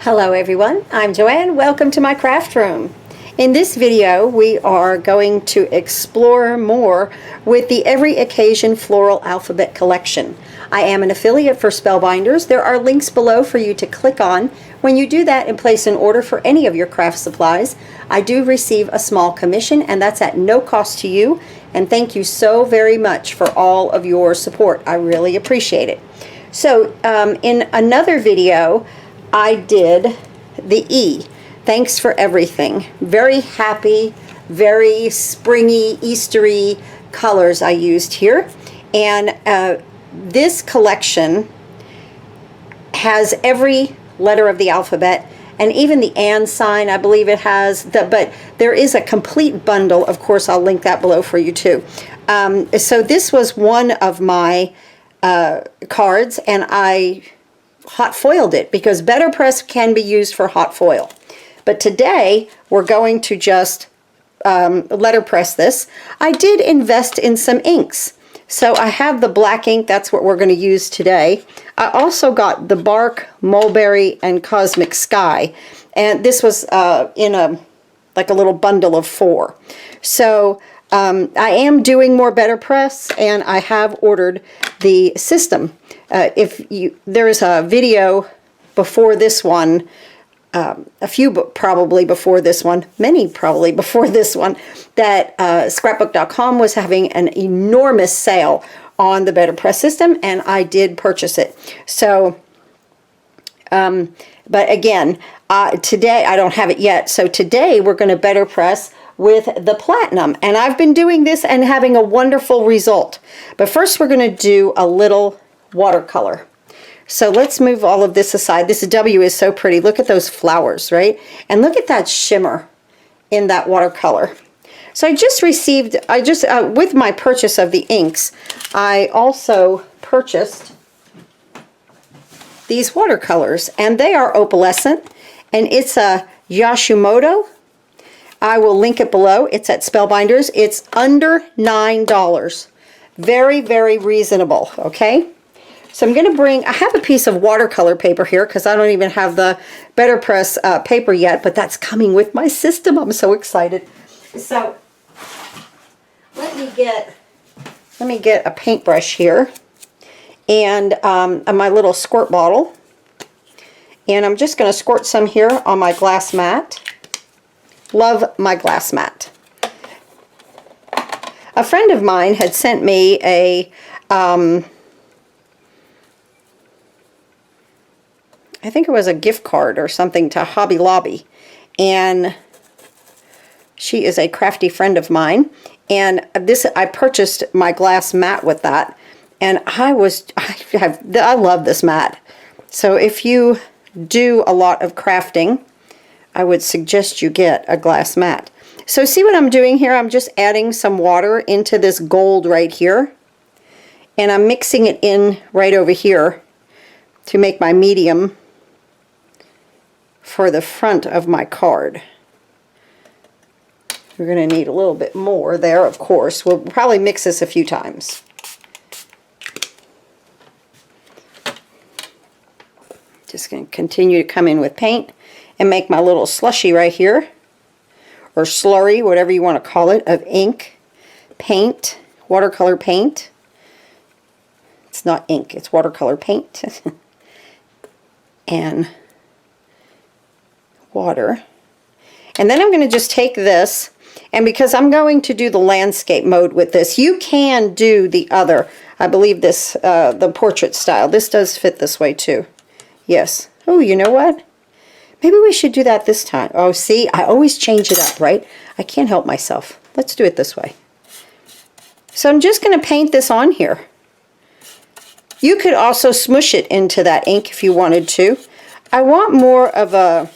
Hello everyone, I'm Joanne. Welcome to my craft room. In this video we are going to explore more with the Every Occasion Floral Alphabet Collection. I am an affiliate for Spellbinders. There are links below for you to click on. When you do that and place an order for any of your craft supplies, I do receive a small commission, and that's at no cost to you. And thank you so very much for all of your support. I really appreciate it. So in another video I did the E. Thanks for everything. Very happy, very springy, Eastery colors I used here. And this collection has every letter of the alphabet, and even the and sign, I believe it has. But there is a complete bundle. Of course, I'll link that below for you too. So this was one of my cards, and I hot foiled it because BetterPress can be used for hot foil. But today we're going to just letterpress this. I did invest in some inks. So I have the black ink, that's what we're going to use today. I also got the Bark, Mulberry, and Cosmic Sky. And this was in a little bundle of 4. So I am doing more BetterPress, and I have ordered the system. There is a video before this one, a few probably before this one, many probably before this one, that scrapbook.com was having an enormous sale on the BetterPress system, and I did purchase it. So, but again, today I don't have it yet. So today we're going to BetterPress with the Platinum, and I've been doing this and having a wonderful result. But first we're going to do a little watercolor. So let's move all of this aside. This W is so pretty. Look at those flowers, right? And look at that shimmer in that watercolor. So I just received, with my purchase of the inks, I also purchased these watercolors, and they are opalescent, and it's a YASUTOMO. I will link it below. It's at Spellbinders. It's under $9. Very, very reasonable, okay? So I'm going to bring, I have a piece of watercolor paper here because I don't even have the BetterPress paper yet, but that's coming with my system. I'm so excited. So let me get a paintbrush here and my little squirt bottle. And I'm just going to squirt some here on my glass mat. Love my glass mat. A friend of mine had sent me a I think it was a gift card or something to Hobby Lobby, and she is a crafty friend of mine, and I purchased my glass mat with that, and I love this mat. So if you do a lot of crafting, I would suggest you get a glass mat. So see what I'm doing here? I'm just adding some water into this gold right here, and I'm mixing it in right over here to make my medium for the front of my card. We're going to need a little bit more there, of course. We'll probably mix this a few times. Just going to continue to come in with paint and make my little slushy right here, or slurry, whatever you want to call it, of ink, paint, watercolor paint. It's not ink, it's watercolor paint. And water. And then I'm going to just take this, and because I'm going to do the landscape mode with this, you can do the other, I believe this, the portrait style. This does fit this way too. Yes. Oh, you know what? Maybe we should do that this time. Oh, see, I always change it up, right? I can't help myself. Let's do it this way. So I'm just going to paint this on here. You could also smush it into that ink if you wanted to. I want more of a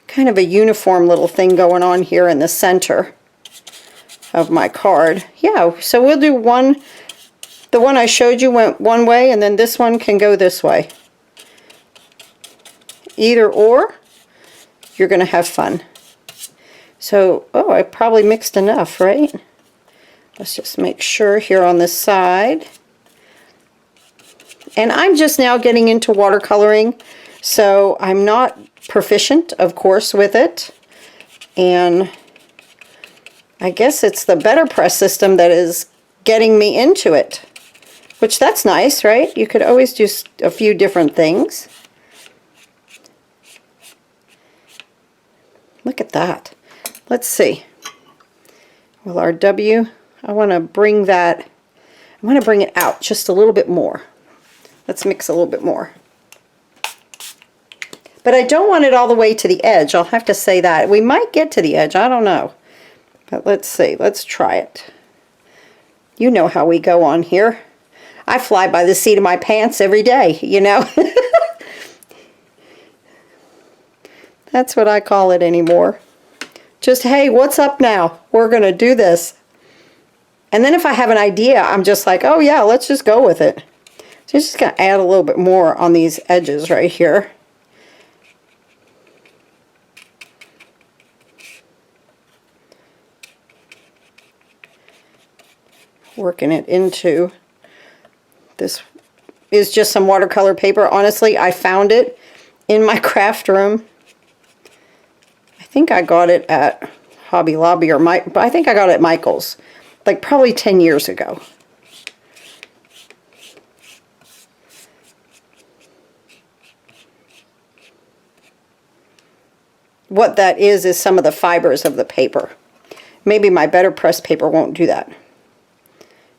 kind of a uniform little thing going on here in the center of my card. Yeah, so we'll do one. The one I showed you went one way, and then this one can go this way. Either or, you're going to have fun. So, oh, I probably mixed enough, right? Let's just make sure here on this side. And I'm just now getting into watercoloring, So I'm not proficient, of course, with it. And I guess it's the BetterPress system that is getting me into it. Which, that's nice, right? You could always do a few different things. Look at that. Let's see. Well, our W, I want to bring that, I want to bring it out just a little bit more. Let's mix a little bit more. But I don't want it all the way to the edge. I'll have to say that. We might get to the edge. I don't know. But let's see. Let's try it. You know how we go on here. I fly by the seat of my pants every day, you know. That's what I call it anymore. Just, hey, what's up now? We're going to do this. And then if I have an idea, I'm just like, oh yeah, let's just go with it. So I'm just going to add a little bit more on these edges right here. Working it into, this is just some watercolor paper. Honestly, I found it in my craft room. I think I got it at Hobby Lobby, or I think I got it at Michael's, like probably 10 years ago. What that is some of the fibers of the paper. Maybe my BetterPress paper won't do that.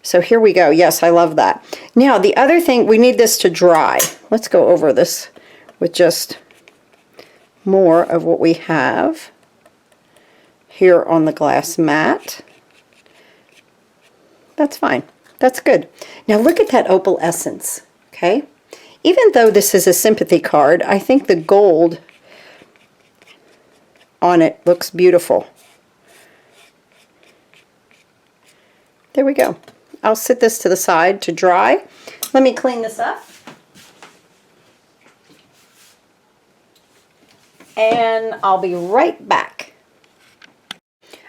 So here we go. Yes, I love that. Now, the other thing, we need this to dry. Let's go over this with just more of what we have here on the glass mat. That's fine. That's good. Now look at that opalescence, okay? Even though this is a sympathy card, I think the gold on it looks beautiful. There we go. I'll sit this to the side to dry. Let me clean this up. And I'll be right back.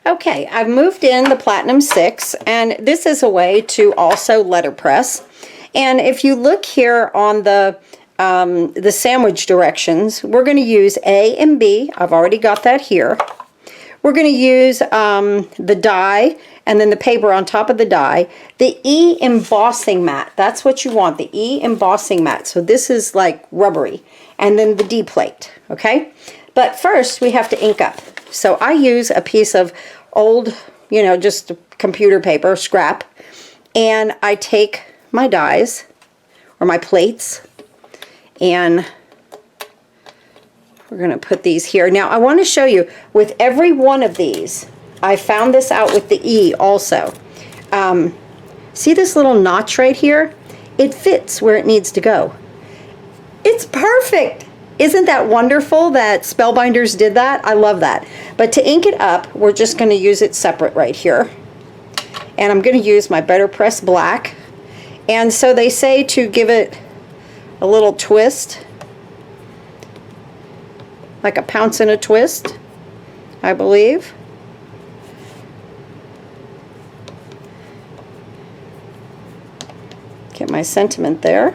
Okay, I've moved in the Platinum 6, and this is a way to also letterpress. And if you look here on the sandwich directions, we're going to use A and B. I've already got that here. We're going to use the die and then the paper on top of the die. The E embossing mat, that's what you want, the E embossing mat. So this is like rubbery. And then the D plate, okay? But first we have to ink up. So I use a piece of old, you know, just computer paper, scrap, and I take my dies or my plates, and we're going to put these here. Now I want to show you, with every one of these, I found this out with the E also. See this little notch right here? It fits where it needs to go. It's perfect. Isn't that wonderful that Spellbinders did that? I love that. But to ink it up, we're just going to use it separate right here. And I'm going to use my BetterPress black. And so they say to give it a little twist, like a pounce and a twist, I believe. Get my sentiment there.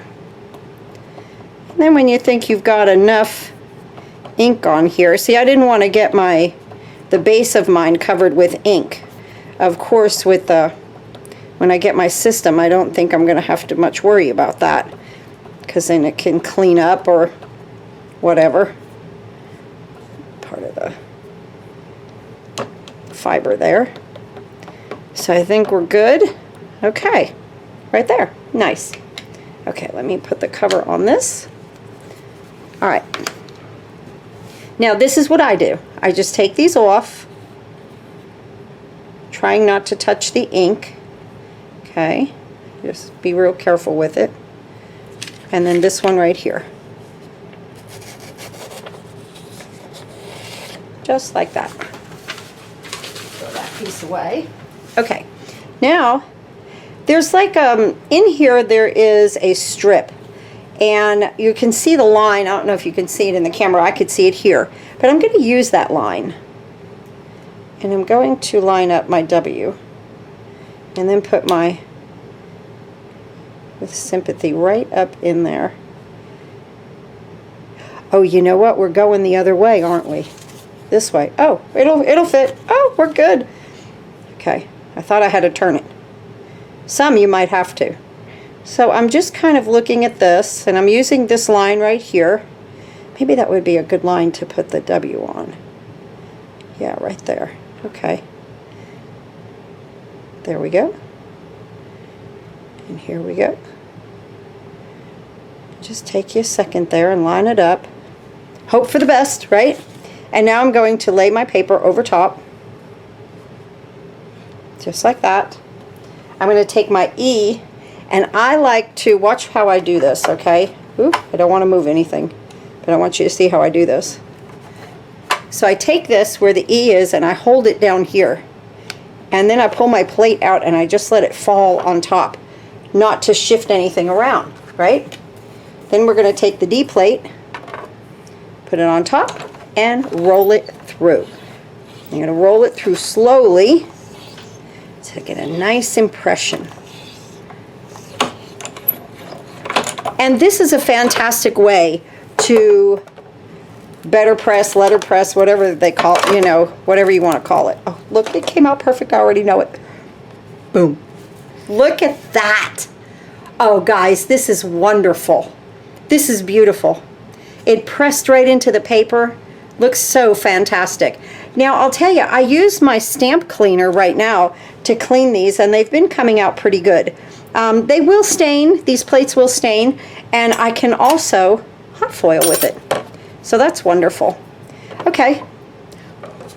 And then when you think you've got enough ink on here, see, I didn't want to get the base of mine covered with ink. Of course, with when I get my system, I don't think I'm going to have to much worry about that, because then it can clean up or whatever. Part of the fiber there. So I think we're good. Okay, right there. Nice. Okay, let me put the cover on this. All right. Now this is what I do. I just take these off, trying not to touch the ink. Okay, just be real careful with it. And then this one right here. Just like that. Throw that piece away. Okay, now there's like, in here there is a strip. And you can see the line. I don't know if you can see it in the camera. I could see it here. But I'm going to use that line. And I'm going to line up my W. And then put my with sympathy right up in there. Oh, you know what? We're going the other way, aren't we? This way. Oh, it'll fit. Oh, we're good. Okay, I thought I had to turn it. Some you might have to. So I'm just kind of looking at this, and I'm using this line right here. Maybe that would be a good line to put the W on. Yeah, right there. Okay. There we go. And here we go. Just take you a second there and line it up. Hope for the best, right? And now I'm going to lay my paper over top. Just like that. I'm going to take my E, and I like to, watch how I do this, okay? Ooh, I don't want to move anything, but I want you to see how I do this. So I take this where the E is, and I hold it down here. And then I pull my plate out, and I just let it fall on top, not to shift anything around, right? Then we're going to take the D plate, put it on top, and roll it through. I'm going to roll it through slowly to get a nice impression. And this is a fantastic way to BetterPress, Letterpress, whatever they call it, you know, whatever you want to call it. Oh, look, it came out perfect. I already know it. Boom. Look at that. Oh, guys, this is wonderful. This is beautiful. It pressed right into the paper. Looks so fantastic. Now, I'll tell you, I use my stamp cleaner right now to clean these, and they've been coming out pretty good. They will stain. These plates will stain, and I can also hot foil with it. So that's wonderful. Okay,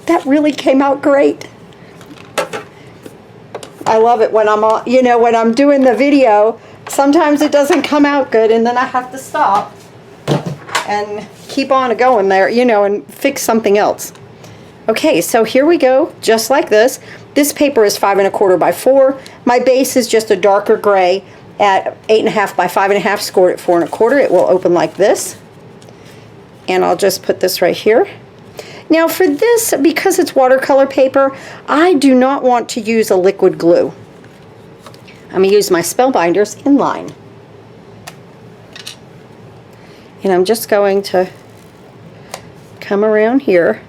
that really came out great. I love it when I'm on, you know, when I'm doing the video, sometimes it doesn't come out good, and then I have to stop and keep on going there, you know, and fix something else. Okay, so here we go, just like this. This paper is 5 1/4 by 4. My base is just a darker gray at 8 1/2 by 5 1/2, scored at 4 1/4. It will open like this. And I'll just put this right here. Now for this, because it's watercolor paper, I do not want to use a liquid glue. I'm going to use my Spellbinders inline. And I'm just going to come around here.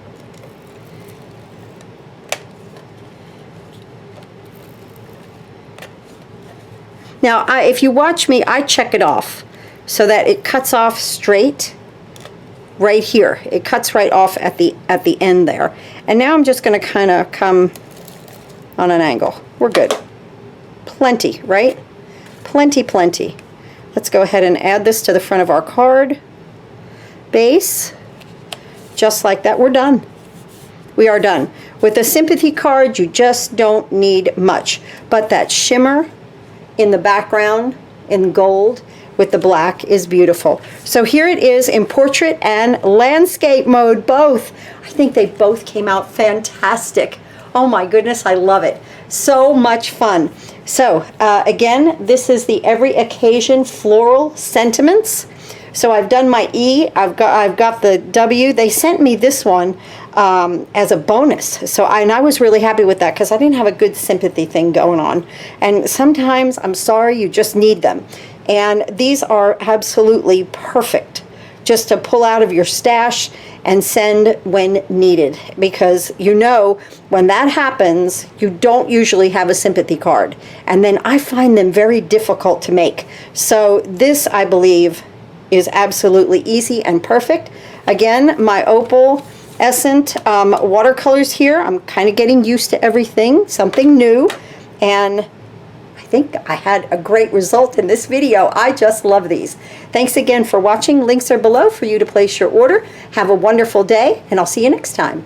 Now, if you watch me, I check it off so that it cuts off straight right here. It cuts right off at the end there. And now I'm just going to kind of come on an angle. We're good. Plenty, right? Plenty, plenty. Let's go ahead and add this to the front of our card base. Just like that, we're done. We are done. With a sympathy card, you just don't need much. But that shimmer in the background in gold with the black is beautiful. So here it is in portrait and landscape mode, both. I think they both came out fantastic. Oh my goodness, I love it. So much fun. So again, this is the Every Occasion Floral Sentiments. So I've done my E, I've got the W. They sent me this one as a bonus. So I was really happy with that because I didn't have a good sympathy thing going on. And sometimes, I'm sorry, you just need them. And these are absolutely perfect just to pull out of your stash and send when needed, because you know when that happens, you don't usually have a sympathy card, and then I find them very difficult to make. So this, I believe, is absolutely easy and perfect. Again, my opalescent watercolors here. I'm kind of getting used to everything, something new, and I think I had a great result in this video. I just love these. Thanks again for watching. Links are below for you to place your order. Have a wonderful day, and I'll see you next time.